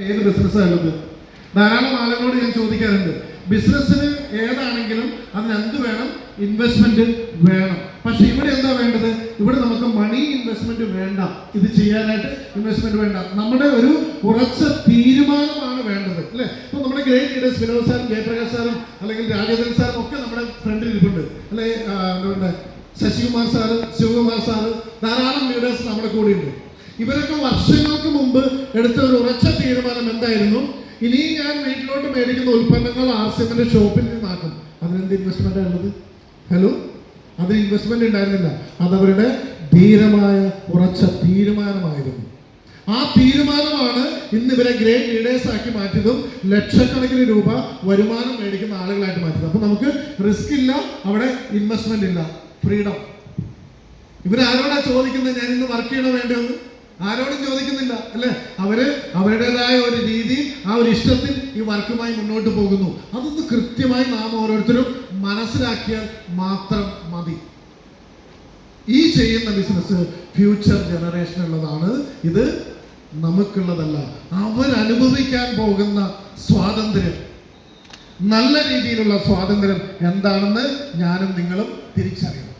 ഏത് ബിസിനസ് നല്ലത്? ധാരാളം ആളുകളോട് ഞാൻ ചോദിക്കാറുണ്ട്, ബിസിനസ്സിന് ഏതാണെങ്കിലും അതിന് എന്ത് വേണം? ഇൻവെസ്റ്റ്മെന്റ് വേണം. പക്ഷെ ഇവിടെ എന്താ വേണ്ടത്? ഇവിടെ നമുക്ക് മണി ഇൻവെസ്റ്റ്മെന്റ് വേണ്ട, ഇത് ചെയ്യാനായിട്ട് ഇൻവെസ്റ്റ്മെന്റ് വേണ്ട. നമ്മുടെ ഒരു ഉറച്ച തീരുമാനമാണ് വേണ്ടത്, അല്ലെ? ഇപ്പൊ നമ്മുടെ ഗ്രേറ്റ് ലീഡേഴ്സ് വിനോദ് സാറും ജയപ്രകാശ് സാറും അല്ലെങ്കിൽ രാജേന്ദ്രൻ സാറും ഒക്കെ നമ്മുടെ ഫ്രണ്ടിൽ ഇരിപ്പുണ്ട്, അല്ലെ? എന്തുകൊണ്ട് ശശികുമാർ സാറ്, ശിവകുമാർ സാറ്, ധാരാളം ലീഡേഴ്സ് നമ്മുടെ കൂടെ ഉണ്ട്. ഇവരൊക്കെ വർഷങ്ങൾക്ക് മുമ്പ് എടുത്ത ഒരു ഉറച്ച തീരുമാനം എന്തായിരുന്നു? ഇനി ഞാൻ വീട്ടിലോട്ട് മേടിക്കുന്ന ഉൽപ്പന്നങ്ങൾ ആർസിഎമ്മിന്റെ ഷോപ്പിൽ നിന്നാക്കും. അതിനെന്ത് ഇൻവെസ്റ്റ്മെന്റ് ഉള്ളത്? ഹലോ, അതിന് ഇൻവെസ്റ്റ്മെന്റ് ഉണ്ടായിരുന്നില്ല. അതവരുടെ ധീരമായ ഉറച്ച തീരുമാനമായിരുന്നു. ആ തീരുമാനമാണ് ഇന്ന് ഇവരെ ഗ്രേറ്റ് ലീഡേഴ്സ് ആക്കി മാറ്റിയതും ലക്ഷക്കണക്കിന് രൂപ വരുമാനം മേടിക്കുന്ന ആളുകളായിട്ട് മാറ്റിയത്. അപ്പൊ നമുക്ക് റിസ്ക് ഇല്ല, അവിടെ ഇൻവെസ്റ്റ്മെന്റ് ഇല്ല, ഫ്രീഡം. ഇവരാരോടാ ചോദിക്കുന്നത് ഞാൻ ഇന്ന് വർക്ക് ചെയ്യണോ വേണ്ടതെന്ന്? ആരോടും ചോദിക്കുന്നില്ല, അല്ലെ? അവരുടേതായ ഒരു രീതി, ആ ഒരു ഇഷ്ടത്തിൽ ഈ വർക്കുമായി മുന്നോട്ട് പോകുന്നു. അതൊന്ന് കൃത്യമായി നാം ഓരോരുത്തരും മനസ്സിലാക്കിയാൽ മാത്രം മതി. ഈ ചെയ്യുന്ന ബിസിനസ് ഫ്യൂച്ചർ ജനറേഷനുള്ളതാണ്, ഇത് നമുക്കുള്ളതല്ല. അവരനുഭവിക്കാൻ പോകുന്ന സ്വാതന്ത്ര്യം, നല്ല രീതിയിലുള്ള സ്വാതന്ത്ര്യം എന്താണെന്ന് ഞാനും നിങ്ങളും തിരിച്ചറിയണം.